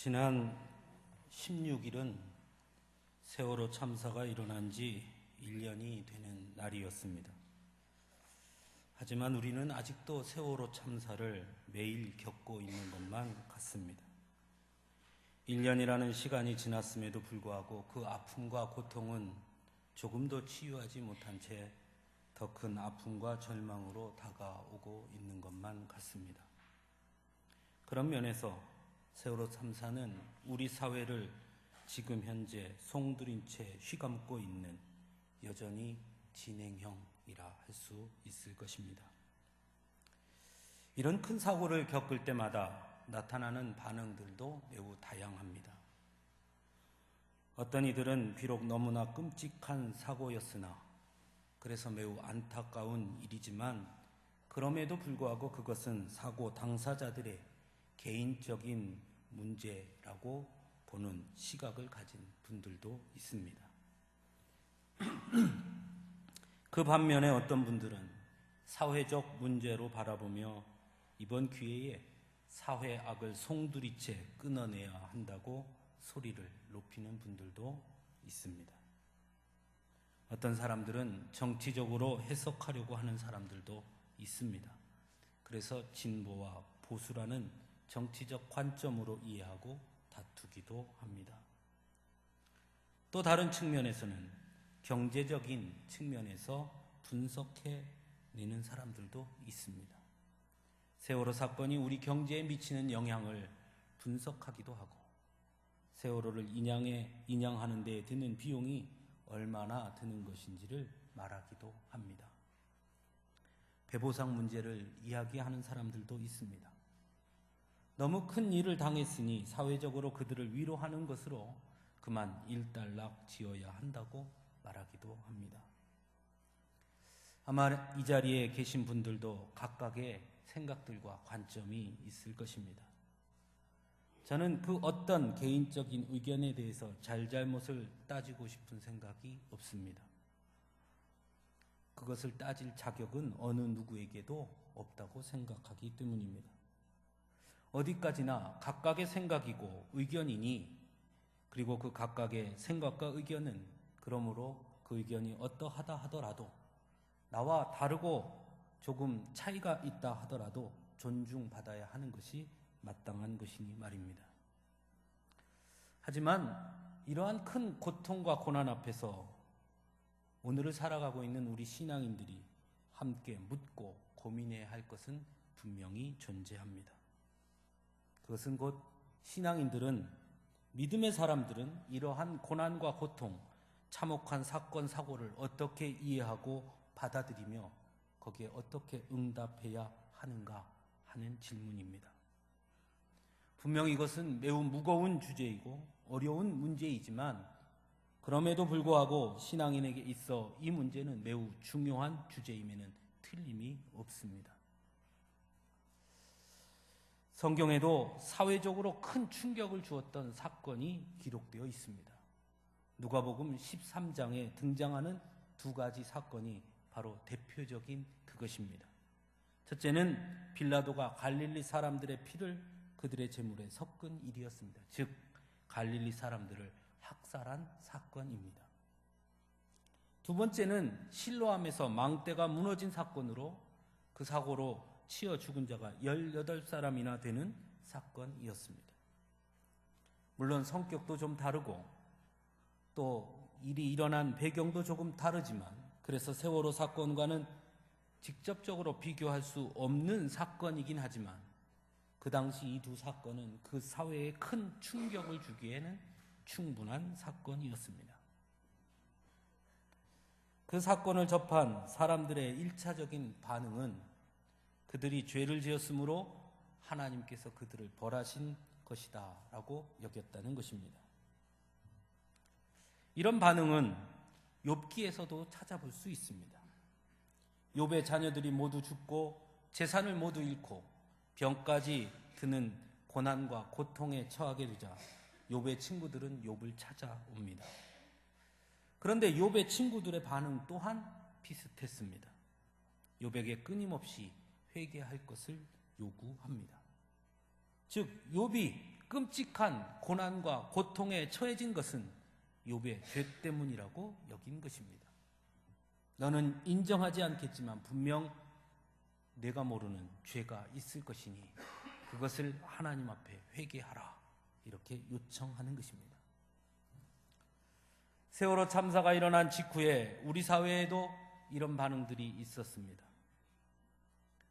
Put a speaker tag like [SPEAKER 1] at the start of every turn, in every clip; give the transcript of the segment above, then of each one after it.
[SPEAKER 1] 지난 16일은 세월호 참사가 일어난 지 1년이 되는 날이었습니다. 하지만 우리는 아직도 세월호 참사를 매일 겪고 있는 것만 같습니다. 1년이라는 시간이 지났음에도 불구하고 그 아픔과 고통은 조금도 치유하지 못한 채 더 큰 아픔과 절망으로 다가오고 있는 것만 같습니다. 그런 면에서 세월호 참사는 우리 사회를 지금 현재 송두린 채 휘감고 있는 여전히 진행형이라 할 수 있을 것입니다. 이런 큰 사고를 겪을 때마다 나타나는 반응들도 매우 다양합니다. 어떤 이들은 비록 너무나 끔찍한 사고였으나 그래서 매우 안타까운 일이지만 그럼에도 불구하고 그것은 사고 당사자들의 개인적인 문제라고 보는 시각을 가진 분들도 있습니다. 그 반면에 어떤 분들은 사회적 문제로 바라보며 이번 기회에 사회 악을 송두리째 끊어내야 한다고 소리를 높이는 분들도 있습니다. 어떤 사람들은 정치적으로 해석하려고 하는 사람들도 있습니다. 그래서 진보와 보수라는 정치적 관점으로 이해하고 다투기도 합니다. 또 다른 측면에서는 경제적인 측면에서 분석해내는 사람들도 있습니다. 세월호 사건이 우리 경제에 미치는 영향을 분석하기도 하고 세월호를 인양하는 데 드는 비용이 얼마나 드는 것인지를 말하기도 합니다. 배보상 문제를 이야기하는 사람들도 있습니다. 너무 큰 일을 당했으니 사회적으로 그들을 위로하는 것으로 그만 일단락 지어야 한다고 말하기도 합니다. 아마 이 자리에 계신 분들도 각각의 생각들과 관점이 있을 것입니다. 저는 그 어떤 개인적인 의견에 대해서 잘잘못을 따지고 싶은 생각이 없습니다. 그것을 따질 자격은 어느 누구에게도 없다고 생각하기 때문입니다. 어디까지나 각각의 생각이고 의견이니 그리고 그 각각의 생각과 의견은 그러므로 그 의견이 어떠하다 하더라도 나와 다르고 조금 차이가 있다 하더라도 존중받아야 하는 것이 마땅한 것이니 말입니다. 하지만 이러한 큰 고통과 고난 앞에서 오늘을 살아가고 있는 우리 신앙인들이 함께 묻고 고민해야 할 것은 분명히 존재합니다. 그것은 곧 신앙인들은, 믿음의 사람들은 이러한 고난과 고통, 참혹한 사건, 사고를 어떻게 이해하고 받아들이며 거기에 어떻게 응답해야 하는가 하는 질문입니다. 분명히 이것은 매우 무거운 주제이고 어려운 문제이지만 그럼에도 불구하고 신앙인에게 있어 이 문제는 매우 중요한 주제임에는 틀림이 없습니다. 성경에도 사회적으로 큰 충격을 주었던 사건이 기록되어 있습니다. 누가복음 13장에 등장하는 두 가지 사건이 바로 대표적인 그것입니다. 첫째는 빌라도가 갈릴리 사람들의 피를 그들의 제물에 섞은 일이었습니다. 즉 갈릴리 사람들을 학살한 사건입니다. 두 번째는 실로암에서 망대가 무너진 사건으로 그 사고로 치여 죽은 자가 18사람이나 되는 사건이었습니다. 물론 성격도 좀 다르고 또 일이 일어난 배경도 조금 다르지만 그래서 세월호 사건과는 직접적으로 비교할 수 없는 사건이긴 하지만 그 당시 이 두 사건은 그 사회에 큰 충격을 주기에는 충분한 사건이었습니다. 그 사건을 접한 사람들의 1차적인 반응은 그들이 죄를 지었으므로 하나님께서 그들을 벌하신 것이다 라고 여겼다는 것입니다. 이런 반응은 욥기에서도 찾아볼 수 있습니다. 욥의 자녀들이 모두 죽고 재산을 모두 잃고 병까지 드는 고난과 고통에 처하게 되자 욥의 친구들은 욥을 찾아옵니다. 그런데 욥의 친구들의 반응 또한 비슷했습니다. 욥에게 끊임없이 회개할 것을 요구합니다. 즉 욥이 끔찍한 고난과 고통에 처해진 것은 욥의 죄 때문이라고 여긴 것입니다. 너는 인정하지 않겠지만 분명 내가 모르는 죄가 있을 것이니 그것을 하나님 앞에 회개하라, 이렇게 요청하는 것입니다. 세월호 참사가 일어난 직후에 우리 사회에도 이런 반응들이 있었습니다.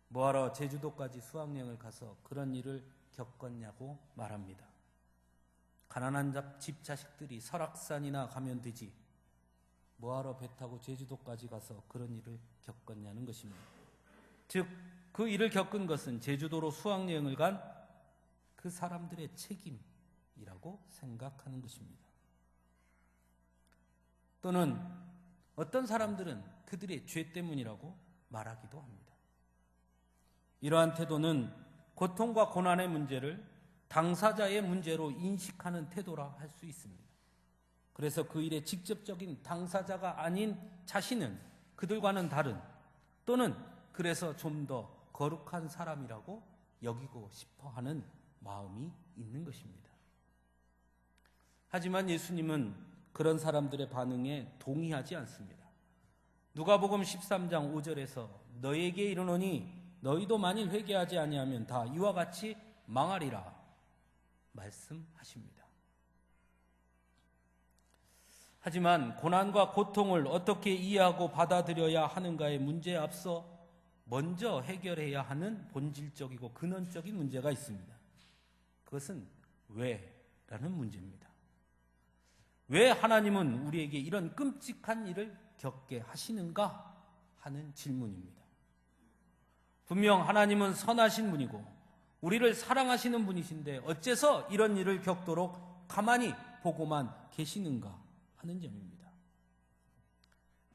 [SPEAKER 1] 뭐하러 제주도까지 수학여행을 가서 그런 일을 겪었냐고 말합니다. 가난한 집 자식들이 설악산이나 가면 되지, 뭐하러 배 타고 제주도까지 가서 그런 일을 겪었냐는 것입니다. 즉, 그 일을 겪은 것은 제주도로 수학여행을 간 그 사람들의 책임이라고 생각하는 것입니다. 또는 어떤 사람들은 그들의 죄 때문이라고 말하기도 합니다. 이러한 태도는 고통과 고난의 문제를 당사자의 문제로 인식하는 태도라 할 수 있습니다. 그래서 그 일의 직접적인 당사자가 아닌 자신은 그들과는 다른, 또는 그래서 좀 더 거룩한 사람이라고 여기고 싶어 하는 마음이 있는 것입니다. 하지만 예수님은 그런 사람들의 반응에 동의하지 않습니다. 누가복음 13장 5절에서 너희에게 이르노니 너희도 만일 회개하지 아니하면 다 이와 같이 망하리라 말씀하십니다. 하지만 고난과 고통을 어떻게 이해하고 받아들여야 하는가의 문제에 앞서 먼저 해결해야 하는 본질적이고 근원적인 문제가 있습니다. 그것은 왜라는 문제입니다. 왜 하나님은 우리에게 이런 끔찍한 일을 겪게 하시는가 하는 질문입니다. 분명 하나님은 선하신 분이고 우리를 사랑하시는 분이신데 어째서 이런 일을 겪도록 가만히 보고만 계시는가 하는 점입니다.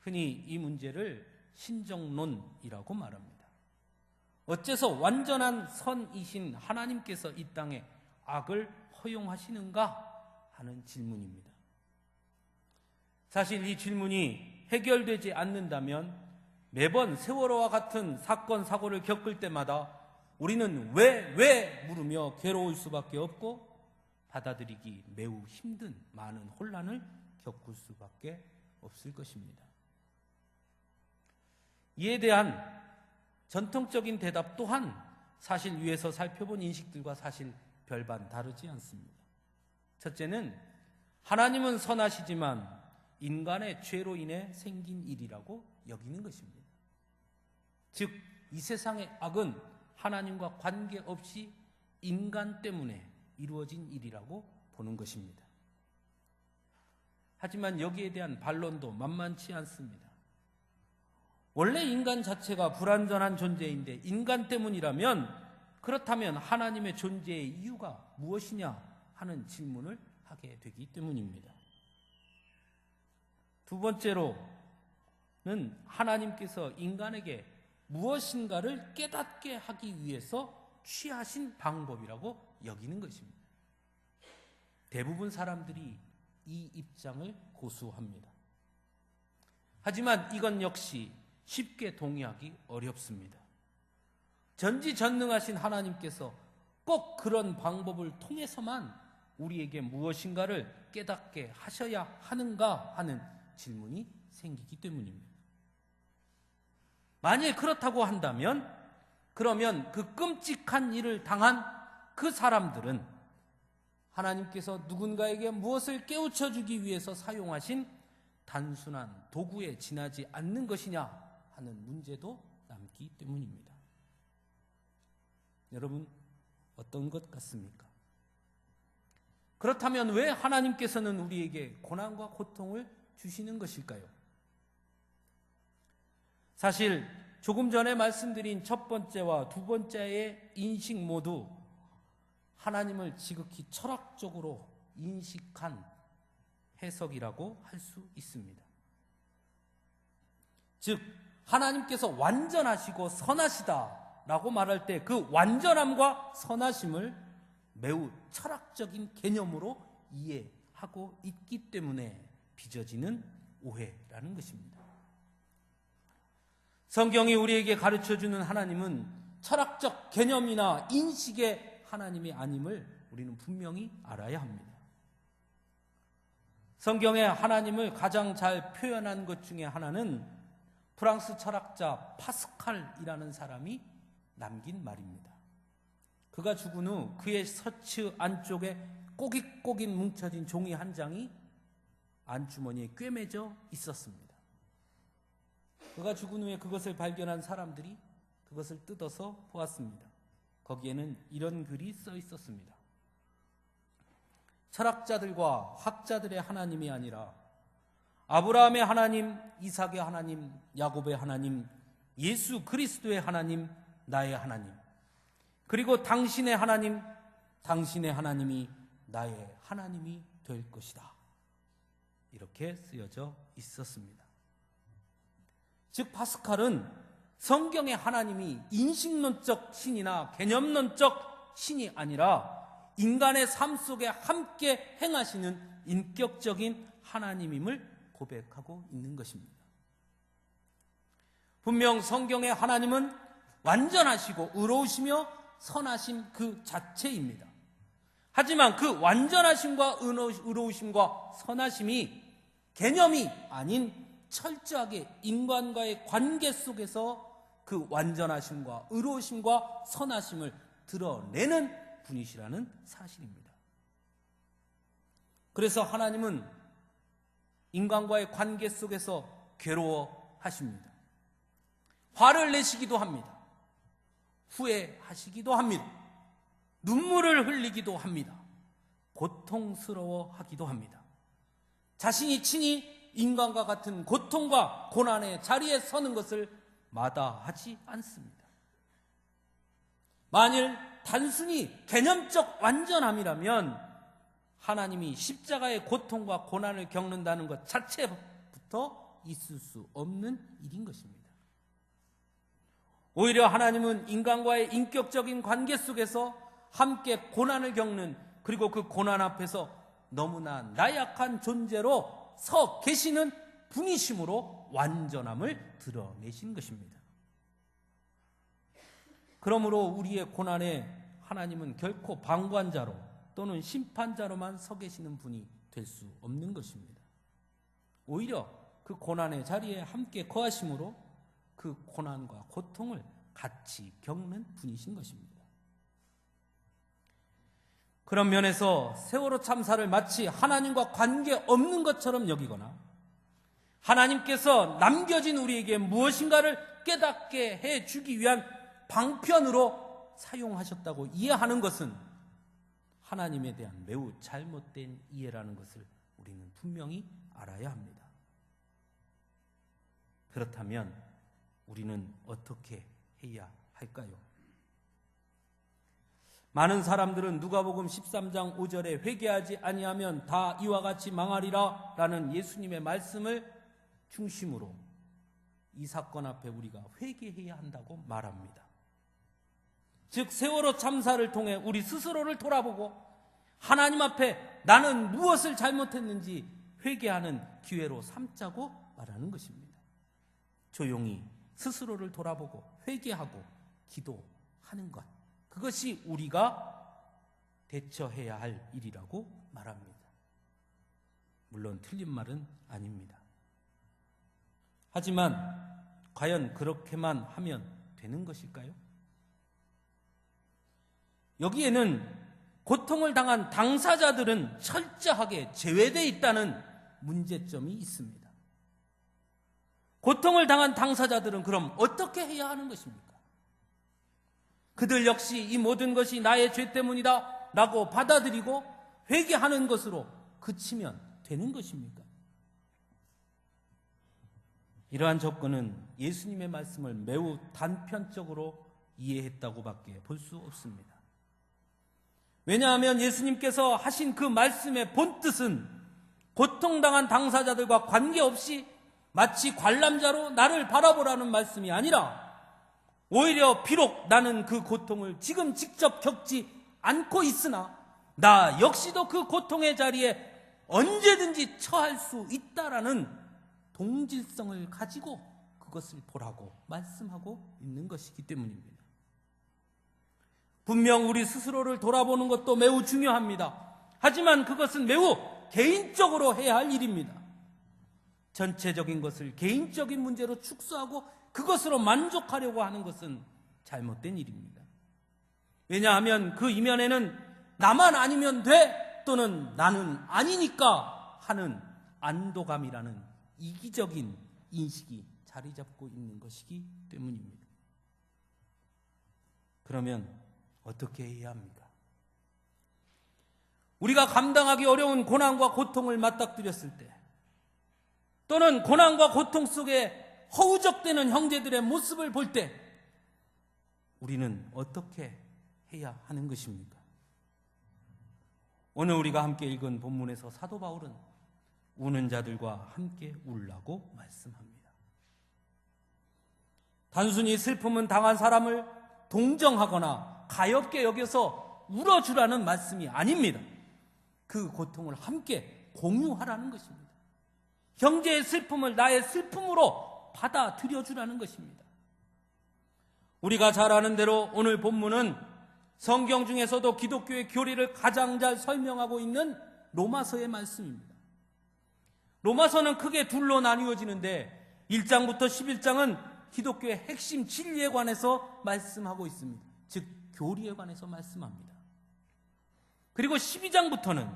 [SPEAKER 1] 흔히 이 문제를 신정론이라고 말합니다. 어째서 완전한 선이신 하나님께서 이 땅에 악을 허용하시는가 하는 질문입니다. 사실 이 질문이 해결되지 않는다면 매번 세월호와 같은 사건, 사고를 겪을 때마다 우리는 왜 물으며 괴로울 수밖에 없고 받아들이기 매우 힘든 많은 혼란을 겪을 수밖에 없을 것입니다. 이에 대한 전통적인 대답 또한 사실 위에서 살펴본 인식들과 사실 별반 다르지 않습니다. 첫째는 하나님은 선하시지만 인간의 죄로 인해 생긴 일이라고 여기는 것입니다. 즉, 이 세상의 악은 하나님과 관계없이 인간 때문에 이루어진 일이라고 보는 것입니다. 하지만 여기에 대한 반론도 만만치 않습니다. 원래 인간 자체가 불완전한 존재인데 인간 때문이라면 그렇다면 하나님의 존재의 이유가 무엇이냐 하는 질문을 하게 되기 때문입니다. 두 번째로는 하나님께서 인간에게 무엇인가를 깨닫게 하기 위해서 취하신 방법이라고 여기는 것입니다. 대부분 사람들이 이 입장을 고수합니다. 하지만 이건 역시 쉽게 동의하기 어렵습니다. 전지전능하신 하나님께서 꼭 그런 방법을 통해서만 우리에게 무엇인가를 깨닫게 하셔야 하는가 하는 질문이 생기기 때문입니다. 만일 그렇다고 한다면 그러면 그 끔찍한 일을 당한 그 사람들은 하나님께서 누군가에게 무엇을 깨우쳐 주기 위해서 사용하신 단순한 도구에 지나지 않는 것이냐 하는 문제도 남기 때문입니다. 여러분, 어떤 것 같습니까? 그렇다면 왜 하나님께서는 우리에게 고난과 고통을 주시는 것일까요? 사실 조금 전에 말씀드린 첫 번째와 두 번째의 인식 모두 하나님을 지극히 철학적으로 인식한 해석이라고 할 수 있습니다. 즉, 하나님께서 완전하시고 선하시다라고 말할 때 그 완전함과 선하심을 매우 철학적인 개념으로 이해하고 있기 때문에 빚어지는 오해라는 것입니다. 성경이 우리에게 가르쳐주는 하나님은 철학적 개념이나 인식의 하나님이 아님을 우리는 분명히 알아야 합니다. 성경에 하나님을 가장 잘 표현한 것 중에 하나는 프랑스 철학자 파스칼이라는 사람이 남긴 말입니다. 그가 죽은 후 그의 셔츠 안쪽에 꼬깃꼬깃 뭉쳐진 종이 한 장이 안주머니에 꿰매져 있었습니다. 그가 죽은 후에 그것을 발견한 사람들이 그것을 뜯어서 보았습니다. 거기에는 이런 글이 써 있었습니다. 철학자들과 학자들의 하나님이 아니라 아브라함의 하나님, 이삭의 하나님, 야곱의 하나님, 예수 그리스도의 하나님, 나의 하나님, 그리고 당신의 하나님, 당신의 하나님이 나의 하나님이 될 것이다. 이렇게 쓰여져 있었습니다. 즉 파스칼은 성경의 하나님이 인식론적 신이나 개념론적 신이 아니라 인간의 삶 속에 함께 행하시는 인격적인 하나님임을 고백하고 있는 것입니다. 분명 성경의 하나님은 완전하시고 의로우시며 선하심 그 자체입니다. 하지만 그 완전하심과 의로우심과 선하심이 개념이 아닌 철저하게 인간과의 관계 속에서 그 완전하심과 의로우심과 선하심을 드러내는 분이시라는 사실입니다. 그래서 하나님은 인간과의 관계 속에서 괴로워하십니다. 화를 내시기도 합니다. 후회하시기도 합니다. 눈물을 흘리기도 합니다. 고통스러워하기도 합니다. 자신이 친히 인간과 같은 고통과 고난의 자리에 서는 것을 마다하지 않습니다. 만일 단순히 개념적 완전함이라면 하나님이 십자가의 고통과 고난을 겪는다는 것 자체부터 있을 수 없는 일인 것입니다. 오히려 하나님은 인간과의 인격적인 관계 속에서 함께 고난을 겪는, 그리고 그 고난 앞에서 너무나 나약한 존재로 서 계시는 분이심으로 완전함을 드러내신 것입니다. 그러므로 우리의 고난에 하나님은 결코 방관자로 또는 심판자로만 서 계시는 분이 될 수 없는 것입니다. 오히려 그 고난의 자리에 함께 거하심으로 그 고난과 고통을 같이 겪는 분이신 것입니다. 그런 면에서 세월호 참사를 마치 하나님과 관계없는 것처럼 여기거나 하나님께서 남겨진 우리에게 무엇인가를 깨닫게 해주기 위한 방편으로 사용하셨다고 이해하는 것은 하나님에 대한 매우 잘못된 이해라는 것을 우리는 분명히 알아야 합니다. 그렇다면 우리는 어떻게 해야 할까요? 많은 사람들은 누가복음 13장 5절에 회개하지 아니하면 다 이와 같이 망하리라 라는 예수님의 말씀을 중심으로 이 사건 앞에 우리가 회개해야 한다고 말합니다. 즉 세월호 참사를 통해 우리 스스로를 돌아보고 하나님 앞에 나는 무엇을 잘못했는지 회개하는 기회로 삼자고 말하는 것입니다. 조용히 스스로를 돌아보고 회개하고 기도하는 것, 그것이 우리가 대처해야 할 일이라고 말합니다. 물론 틀린 말은 아닙니다. 하지만 과연 그렇게만 하면 되는 것일까요? 여기에는 고통을 당한 당사자들은 철저하게 제외되어 있다는 문제점이 있습니다. 고통을 당한 당사자들은 그럼 어떻게 해야 하는 것입니까? 그들 역시 이 모든 것이 나의 죄 때문이다 라고 받아들이고 회개하는 것으로 그치면 되는 것입니까? 이러한 접근은 예수님의 말씀을 매우 단편적으로 이해했다고밖에 볼 수 없습니다. 왜냐하면 예수님께서 하신 그 말씀의 본뜻은 고통당한 당사자들과 관계없이 마치 관람자로 나를 바라보라는 말씀이 아니라 오히려 비록 나는 그 고통을 지금 직접 겪지 않고 있으나 나 역시도 그 고통의 자리에 언제든지 처할 수 있다라는 동질성을 가지고 그것을 보라고 말씀하고 있는 것이기 때문입니다. 분명 우리 스스로를 돌아보는 것도 매우 중요합니다. 하지만 그것은 매우 개인적으로 해야 할 일입니다. 전체적인 것을 개인적인 문제로 축소하고 그것으로 만족하려고 하는 것은 잘못된 일입니다. 왜냐하면 그 이면에는 나만 아니면 돼 또는 나는 아니니까 하는 안도감이라는 이기적인 인식이 자리 잡고 있는 것이기 때문입니다. 그러면 어떻게 해야 합니까? 우리가 감당하기 어려운 고난과 고통을 맞닥뜨렸을 때, 또는 고난과 고통 속에 허우적대는 형제들의 모습을 볼 때 우리는 어떻게 해야 하는 것입니까? 오늘 우리가 함께 읽은 본문에서 사도 바울은 우는 자들과 함께 울라고 말씀합니다. 단순히 슬픔은 당한 사람을 동정하거나 가엽게 여겨서 울어주라는 말씀이 아닙니다. 그 고통을 함께 공유하라는 것입니다. 형제의 슬픔을 나의 슬픔으로 받아들여주라는 것입니다. 우리가 잘 아는 대로 오늘 본문은 성경 중에서도 기독교의 교리를 가장 잘 설명하고 있는 로마서의 말씀입니다. 로마서는 크게 둘로 나뉘어지는데 1장부터 11장은 기독교의 핵심 진리에 관해서 말씀하고 있습니다. 즉 교리에 관해서 말씀합니다. 그리고 12장부터는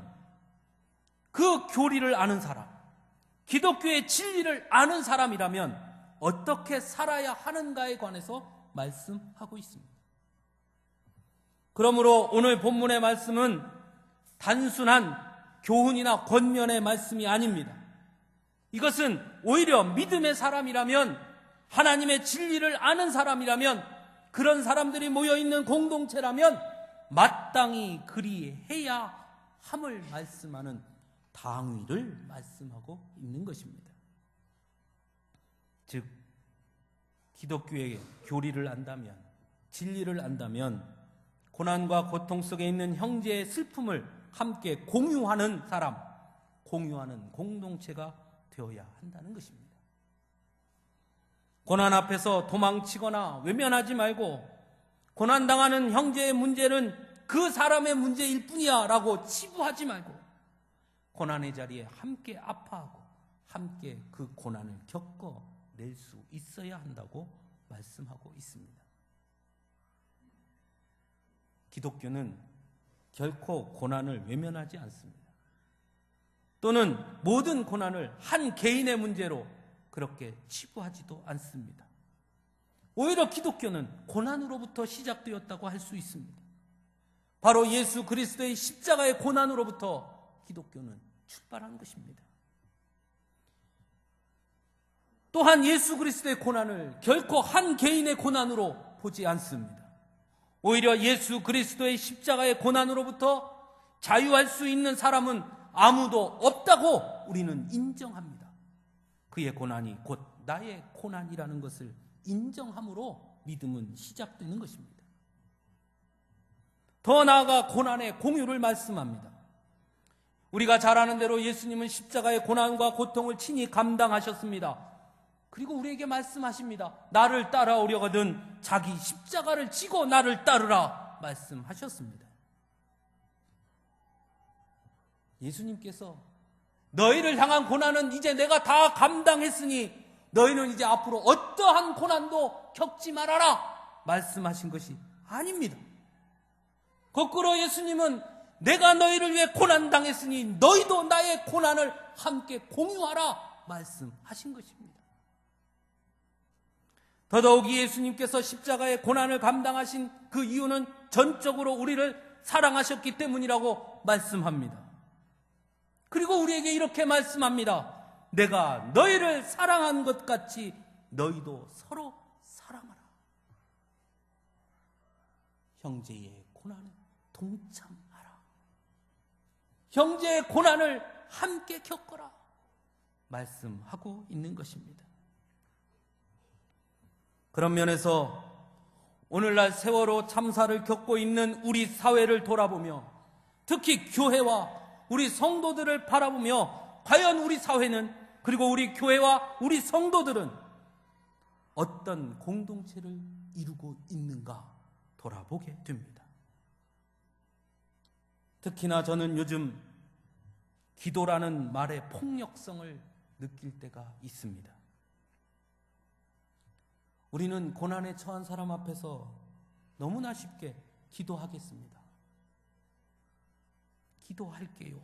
[SPEAKER 1] 그 교리를 아는 사람, 기독교의 진리를 아는 사람이라면 어떻게 살아야 하는가에 관해서 말씀하고 있습니다. 그러므로 오늘 본문의 말씀은 단순한 교훈이나 권면의 말씀이 아닙니다. 이것은 오히려 믿음의 사람이라면, 하나님의 진리를 아는 사람이라면, 그런 사람들이 모여있는 공동체라면 마땅히 그리해야 함을 말씀하는 당위를 말씀하고 있는 것입니다. 즉 기독교의 교리를 안다면, 진리를 안다면 고난과 고통 속에 있는 형제의 슬픔을 함께 공유하는 사람, 공유하는 공동체가 되어야 한다는 것입니다. 고난 앞에서 도망치거나 외면하지 말고 고난당하는 형제의 문제는 그 사람의 문제일 뿐이야 라고 치부하지 말고 고난의 자리에 함께 아파하고 함께 그 고난을 겪어낼 수 있어야 한다고 말씀하고 있습니다. 기독교는 결코 고난을 외면하지 않습니다. 또는 모든 고난을 한 개인의 문제로 그렇게 치부하지도 않습니다. 오히려 기독교는 고난으로부터 시작되었다고 할 수 있습니다. 바로 예수 그리스도의 십자가의 고난으로부터 기독교는 출발한 것입니다. 또한 예수 그리스도의 고난을 결코 한 개인의 고난으로 보지 않습니다. 오히려 예수 그리스도의 십자가의 고난으로부터 자유할 수 있는 사람은 아무도 없다고 우리는 인정합니다. 그의 고난이 곧 나의 고난이라는 것을 인정함으로 믿음은 시작되는 것입니다. 더 나아가 고난의 공유를 말씀합니다. 우리가 잘 아는 대로 예수님은 십자가의 고난과 고통을 친히 감당하셨습니다. 그리고 우리에게 말씀하십니다. 나를 따라오려거든 자기 십자가를 지고 나를 따르라 말씀하셨습니다. 예수님께서 너희를 향한 고난은 이제 내가 다 감당했으니 너희는 이제 앞으로 어떠한 고난도 겪지 말아라 말씀하신 것이 아닙니다. 거꾸로 예수님은 내가 너희를 위해 고난당했으니 너희도 나의 고난을 함께 공유하라 말씀하신 것입니다. 더더욱이 예수님께서 십자가의 고난을 감당하신 그 이유는 전적으로 우리를 사랑하셨기 때문이라고 말씀합니다. 그리고 우리에게 이렇게 말씀합니다. 내가 너희를 사랑한 것 같이 너희도 서로 사랑하라. 형제의 고난에 동참하라. 형제의 고난을 함께 겪어라 말씀하고 있는 것입니다. 그런 면에서 오늘날 세월호 참사를 겪고 있는 우리 사회를 돌아보며 특히 교회와 우리 성도들을 바라보며 과연 우리 사회는 그리고 우리 교회와 우리 성도들은 어떤 공동체를 이루고 있는가 돌아보게 됩니다. 특히나 저는 요즘 기도라는 말의 폭력성을 느낄 때가 있습니다. 우리는 고난에 처한 사람 앞에서 너무나 쉽게 기도하겠습니다. 기도할게요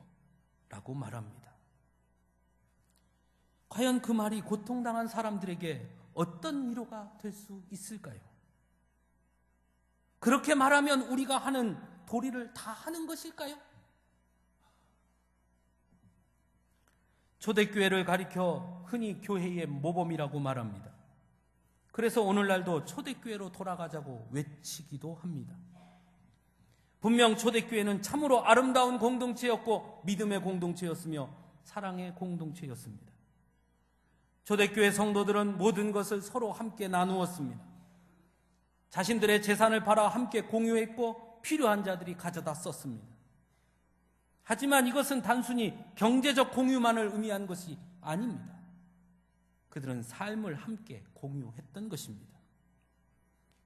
[SPEAKER 1] 라고 말합니다. 과연 그 말이 고통당한 사람들에게 어떤 위로가 될 수 있을까요? 그렇게 말하면 우리가 하는 도리를 다 하는 것일까요? 초대교회를 가리켜 흔히 교회의 모범이라고 말합니다. 그래서 오늘날도 초대교회로 돌아가자고 외치기도 합니다. 분명 초대교회는 참으로 아름다운 공동체였고 믿음의 공동체였으며 사랑의 공동체였습니다. 초대교회 성도들은 모든 것을 서로 함께 나누었습니다. 자신들의 재산을 팔아 함께 공유했고 필요한 자들이 가져다 썼습니다. 하지만 이것은 단순히 경제적 공유만을 의미한 것이 아닙니다. 그들은 삶을 함께 공유했던 것입니다.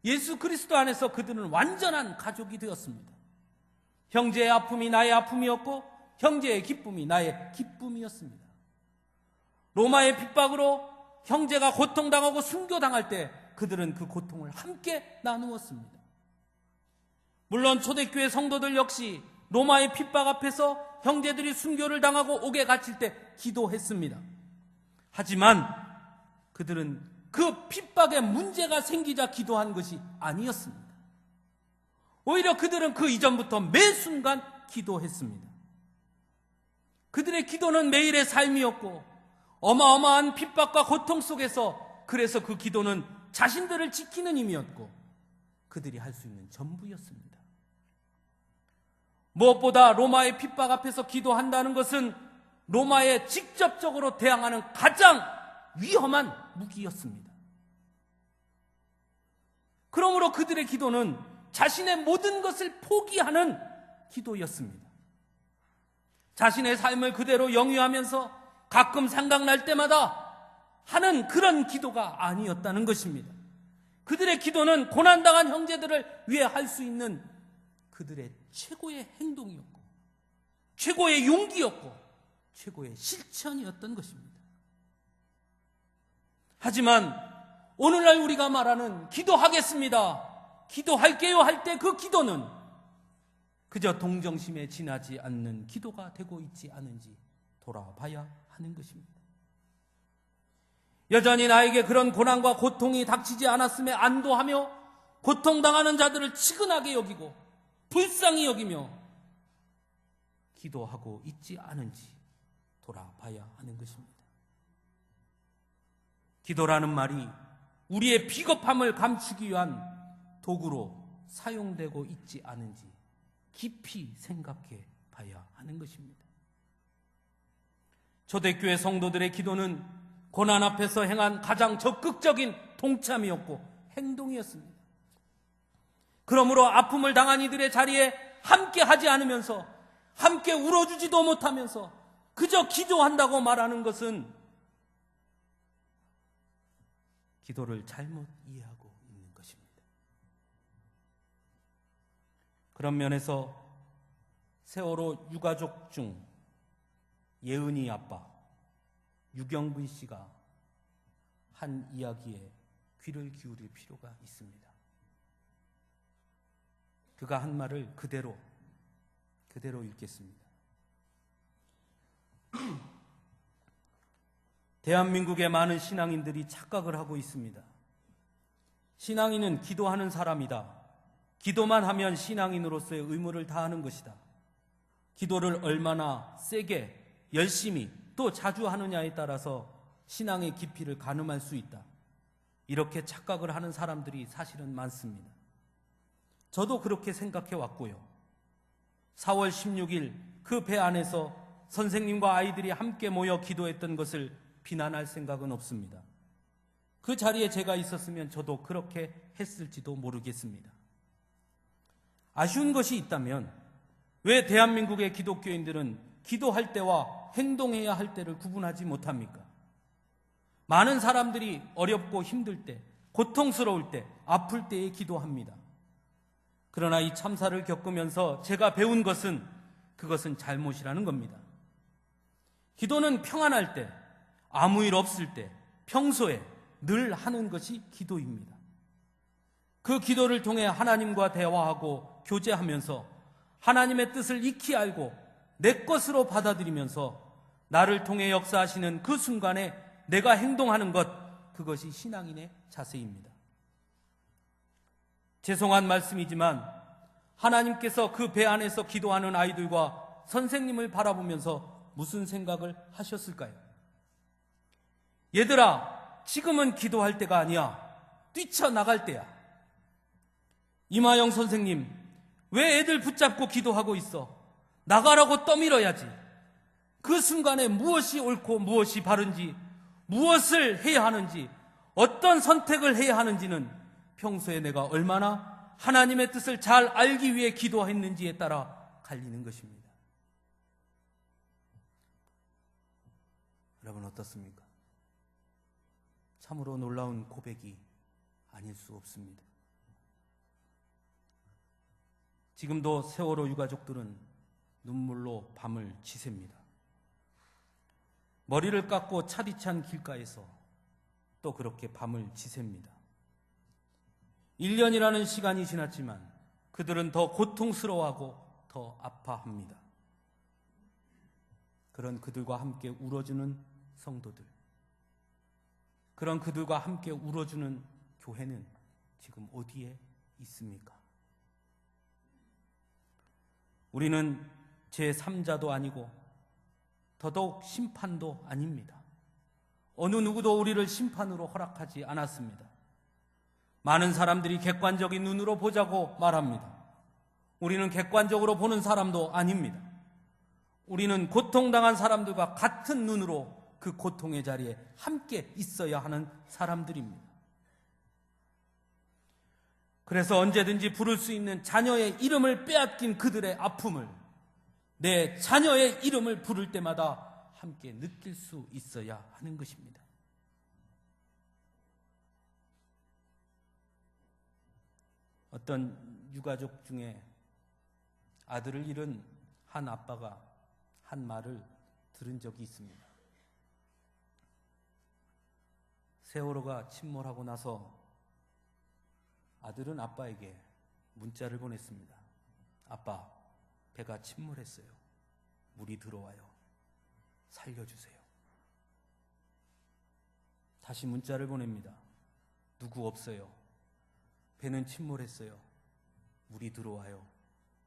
[SPEAKER 1] 예수 그리스도 안에서 그들은 완전한 가족이 되었습니다. 형제의 아픔이 나의 아픔이었고 형제의 기쁨이 나의 기쁨이었습니다. 로마의 핍박으로 형제가 고통당하고 순교당할 때 그들은 그 고통을 함께 나누었습니다. 물론 초대교회 성도들 역시 로마의 핍박 앞에서 형제들이 순교를 당하고 옥에 갇힐 때 기도했습니다. 하지만 그들은 그 핍박에 문제가 생기자 기도한 것이 아니었습니다. 오히려 그들은 그 이전부터 매 순간 기도했습니다. 그들의 기도는 매일의 삶이었고 어마어마한 핍박과 고통 속에서 그래서 그 기도는 자신들을 지키는 힘이었고 그들이 할 수 있는 전부였습니다. 무엇보다 로마의 핍박 앞에서 기도한다는 것은 로마에 직접적으로 대항하는 가장 위험한 무기였습니다. 그러므로 그들의 기도는 자신의 모든 것을 포기하는 기도였습니다. 자신의 삶을 그대로 영위하면서 가끔 생각날 때마다 하는 그런 기도가 아니었다는 것입니다. 그들의 기도는 고난당한 형제들을 위해 할 수 있는 그들의 최고의 행동이었고 최고의 용기였고 최고의 실천이었던 것입니다. 하지만 오늘날 우리가 말하는 기도하겠습니다, 기도할게요 할 때 그 기도는 그저 동정심에 지나지 않는 기도가 되고 있지 않은지 돌아봐야 하는 것입니다. 여전히 나에게 그런 고난과 고통이 닥치지 않았음에 안도하며 고통당하는 자들을 치근하게 여기고 불쌍히 여기며 기도하고 있지 않은지 돌아봐야 하는 것입니다. 기도라는 말이 우리의 비겁함을 감추기 위한 도구로 사용되고 있지 않은지 깊이 생각해 봐야 하는 것입니다. 초대교회 성도들의 기도는 고난 앞에서 행한 가장 적극적인 동참이었고 행동이었습니다. 그러므로 아픔을 당한 이들의 자리에 함께 하지 않으면서 함께 울어주지도 못하면서 그저 기도한다고 말하는 것은 기도를 잘못 이해하고 있는 것입니다. 그런 면에서 세월호 유가족 중 예은이 아빠 유경근 씨가 한 이야기에 귀를 기울일 필요가 있습니다. 그가 한 말을 그대로 읽겠습니다. 대한민국의 많은 신앙인들이 착각을 하고 있습니다. 신앙인은 기도하는 사람이다. 기도만 하면 신앙인으로서의 의무를 다하는 것이다. 기도를 얼마나 세게, 열심히, 또 자주 하느냐에 따라서 신앙의 깊이를 가늠할 수 있다. 이렇게 착각을 하는 사람들이 사실은 많습니다. 저도 그렇게 생각해 왔고요. 4월 16일 그 배 안에서 선생님과 아이들이 함께 모여 기도했던 것을 비난할 생각은 없습니다. 그 자리에 제가 있었으면 저도 그렇게 했을지도 모르겠습니다. 아쉬운 것이 있다면 왜 대한민국의 기독교인들은 기도할 때와 행동해야 할 때를 구분하지 못합니까? 많은 사람들이 어렵고 힘들 때, 고통스러울 때, 아플 때에 기도합니다. 그러나 이 참사를 겪으면서 제가 배운 것은 그것은 잘못이라는 겁니다. 기도는 평안할 때, 아무 일 없을 때, 평소에 늘 하는 것이 기도입니다. 그 기도를 통해 하나님과 대화하고 교제하면서 하나님의 뜻을 익히 알고 내 것으로 받아들이면서 나를 통해 역사하시는 그 순간에 내가 행동하는 것, 그것이 신앙인의 자세입니다. 죄송한 말씀이지만 하나님께서 그 배 안에서 기도하는 아이들과 선생님을 바라보면서 무슨 생각을 하셨을까요? 얘들아, 지금은 기도할 때가 아니야. 뛰쳐나갈 때야. 이마영 선생님, 왜 애들 붙잡고 기도하고 있어? 나가라고 떠밀어야지. 그 순간에 무엇이 옳고 무엇이 바른지, 무엇을 해야 하는지, 어떤 선택을 해야 하는지는 평소에 내가 얼마나 하나님의 뜻을 잘 알기 위해 기도했는지에 따라 갈리는 것입니다. 여러분 어떻습니까? 참으로 놀라운 고백이 아닐 수 없습니다. 지금도 세월호 유가족들은 눈물로 밤을 지새입니다. 머리를 깎고 차디찬 길가에서 또 그렇게 밤을 지새입니다. 1년이라는 시간이 지났지만 그들은 더 고통스러워하고 더 아파합니다. 그런 그들과 함께 울어주는 성도들, 그런 그들과 함께 울어주는 교회는 지금 어디에 있습니까? 우리는 제3자도 아니고 더더욱 심판도 아닙니다. 어느 누구도 우리를 심판으로 허락하지 않았습니다. 많은 사람들이 객관적인 눈으로 보자고 말합니다. 우리는 객관적으로 보는 사람도 아닙니다. 우리는 고통당한 사람들과 같은 눈으로 그 고통의 자리에 함께 있어야 하는 사람들입니다. 그래서 언제든지 부를 수 있는 자녀의 이름을 빼앗긴 그들의 아픔을 내 자녀의 이름을 부를 때마다 함께 느낄 수 있어야 하는 것입니다. 어떤 유가족 중에 아들을 잃은 한 아빠가 한 말을 들은 적이 있습니다. 세월호가 침몰하고 나서 아들은 아빠에게 문자를 보냈습니다. 아빠, 배가 침몰했어요. 물이 들어와요. 살려주세요. 다시 문자를 보냅니다. 누구 없어요. 배는 침몰했어요. 물이 들어와요.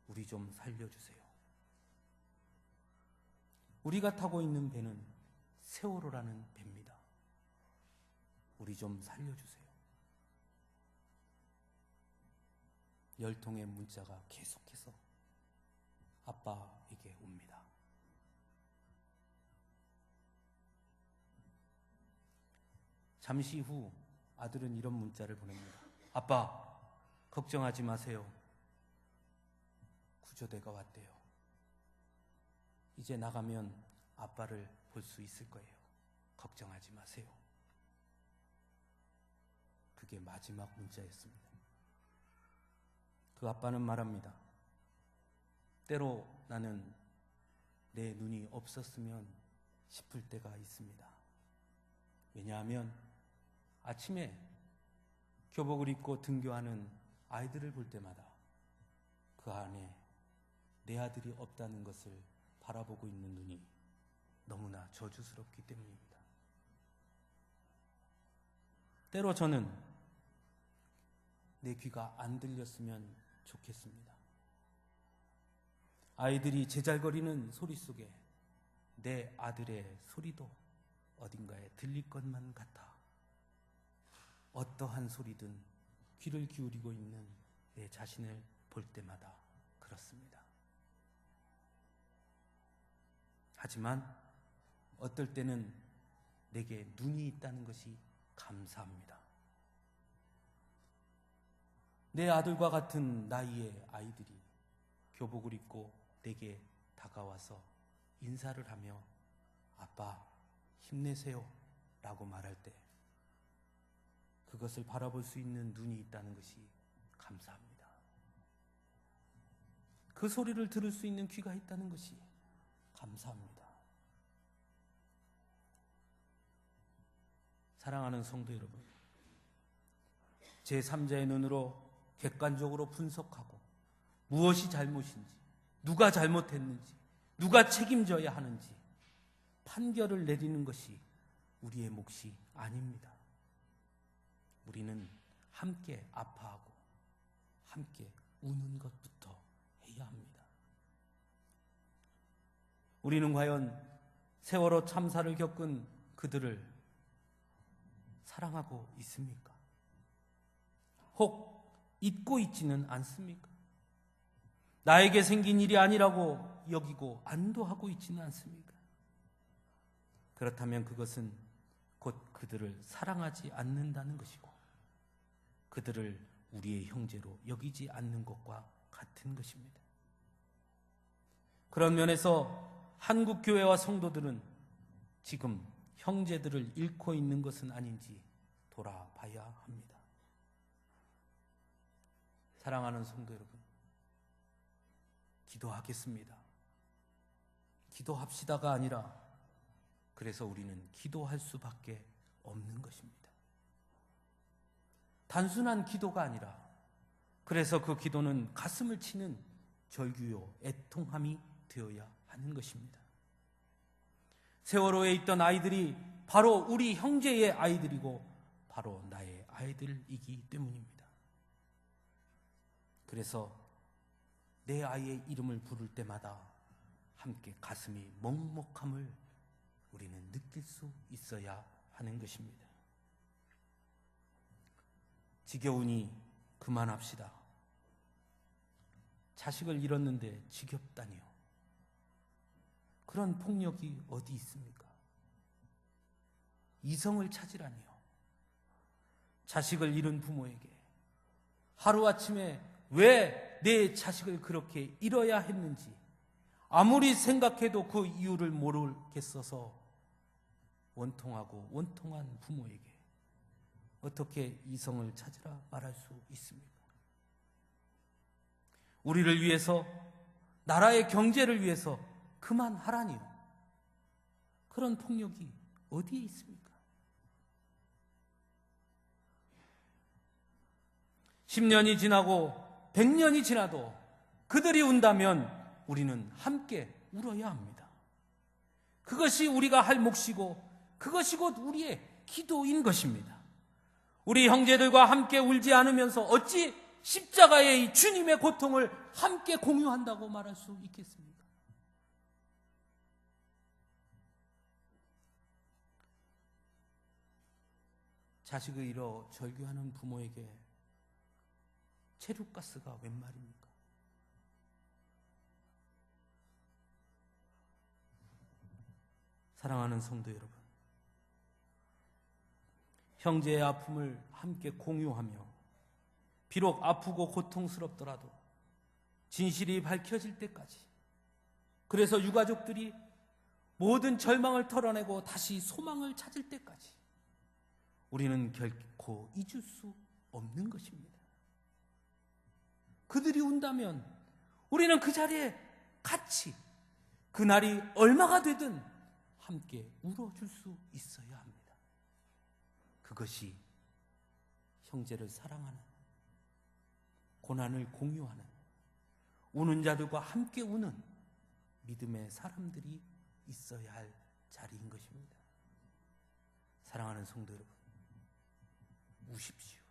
[SPEAKER 1] 우리 좀 살려주세요. 우리가 타고 있는 배는 세월호라는 배입니다. 우리 좀 살려주세요. 10통의 문자가 계속해서 아빠에게 옵니다. 잠시 후 아들은 이런 문자를 보냅니다. 아빠, 걱정하지 마세요. 구조대가 왔대요. 이제 나가면 아빠를 볼 수 있을 거예요. 걱정하지 마세요. 그게 마지막 문자였습니다. 그 아빠는 말합니다. 때로 나는 내 눈이 없었으면 싶을 때가 있습니다. 왜냐하면 아침에 교복을 입고 등교하는 아이들을 볼 때마다 그 안에 내 아들이 없다는 것을 바라보고 있는 눈이 너무나 저주스럽기 때문입니다. 때로 저는 내 귀가 안 들렸으면 좋겠습니다. 아이들이 제잘거리는 소리 속에 내 아들의 소리도 어딘가에 들릴 것만 같아 어떠한 소리든 귀를 기울이고 있는 내 자신을 볼 때마다 그렇습니다. 하지만 어떨 때는 내게 눈이 있다는 것이 감사합니다. 내 아들과 같은 나이의 아이들이 교복을 입고 내게 다가와서 인사를 하며 아빠 힘내세요 라고 말할 때 그것을 바라볼 수 있는 눈이 있다는 것이 감사합니다. 그 소리를 들을 수 있는 귀가 있다는 것이 감사합니다. 사랑하는 성도 여러분, 제3자의 눈으로 객관적으로 분석하고 무엇이 잘못인지, 누가 잘못했는지, 누가 책임져야 하는지 판결을 내리는 것이 우리의 몫이 아닙니다. 우리는 함께 아파하고 함께 우는 것부터 해야 합니다. 우리는 과연 세월호 참사를 겪은 그들을 사랑하고 있습니까? 혹 잊고 있지는 않습니까? 나에게 생긴 일이 아니라고 여기고 안도하고 있지는 않습니까? 그렇다면 그것은 곧 그들을 사랑하지 않는다는 것이고 그들을 우리의 형제로 여기지 않는 것과 같은 것입니다. 그런 면에서 한국 교회와 성도들은 지금 형제들을 잃고 있는 것은 아닌지 돌아봐야 합니다. 사랑하는 성도 여러분, 기도하겠습니다. 기도합시다가 아니라 그래서 우리는 기도할 수밖에 없는 것입니다. 단순한 기도가 아니라 그래서 그 기도는 가슴을 치는 절규요, 애통함이 되어야 하는 것입니다. 세월호에 있던 아이들이 바로 우리 형제의 아이들이고 바로 나의 아이들이기 때문입니다. 그래서 내 아이의 이름을 부를 때마다 함께 가슴이 먹먹함을 우리는 느낄 수 있어야 하는 것입니다. 지겨우니 그만합시다. 자식을 잃었는데 지겹다니요. 그런 폭력이 어디 있습니까? 이성을 찾으라니요. 자식을 잃은 부모에게 하루아침에 왜 내 자식을 그렇게 잃어야 했는지 아무리 생각해도 그 이유를 모르겠어서 원통하고 원통한 부모에게 어떻게 이성을 찾으라 말할 수 있습니까? 우리를 위해서, 나라의 경제를 위해서 그만하라니요. 그런 폭력이 어디에 있습니까? 10년이 지나고 100년이 지나도 그들이 운다면 우리는 함께 울어야 합니다. 그것이 우리가 할 몫이고 그것이 곧 우리의 기도인 것입니다. 우리 형제들과 함께 울지 않으면서 어찌 십자가의 이 주님의 고통을 함께 공유한다고 말할 수 있겠습니까? 자식을 잃어 절규하는 부모에게 체류가스가 웬 말입니까? 사랑하는 성도 여러분, 형제의 아픔을 함께 공유하며 비록 아프고 고통스럽더라도 진실이 밝혀질 때까지, 그래서 유가족들이 모든 절망을 털어내고 다시 소망을 찾을 때까지 우리는 결코 잊을 수 없는 것입니다. 그들이 운다면 우리는 그 자리에 같이 그날이 얼마가 되든 함께 울어줄 수 있어야 합니다. 그것이 형제를 사랑하는, 고난을 공유하는, 우는 자들과 함께 우는 믿음의 사람들이 있어야 할 자리인 것입니다. 사랑하는 성도 여러분, 우십시오.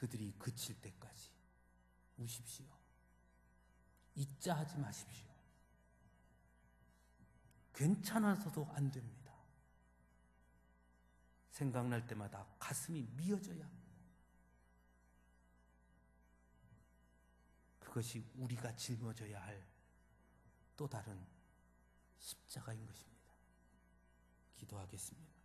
[SPEAKER 1] 그들이 그칠 때까지 우십시오. 잊자 하지 마십시오. 괜찮아서도 안 됩니다. 생각날 때마다 가슴이 미어져야 합니다. 그것이 우리가 짊어져야 할 또 다른 십자가인 것입니다. 기도하겠습니다.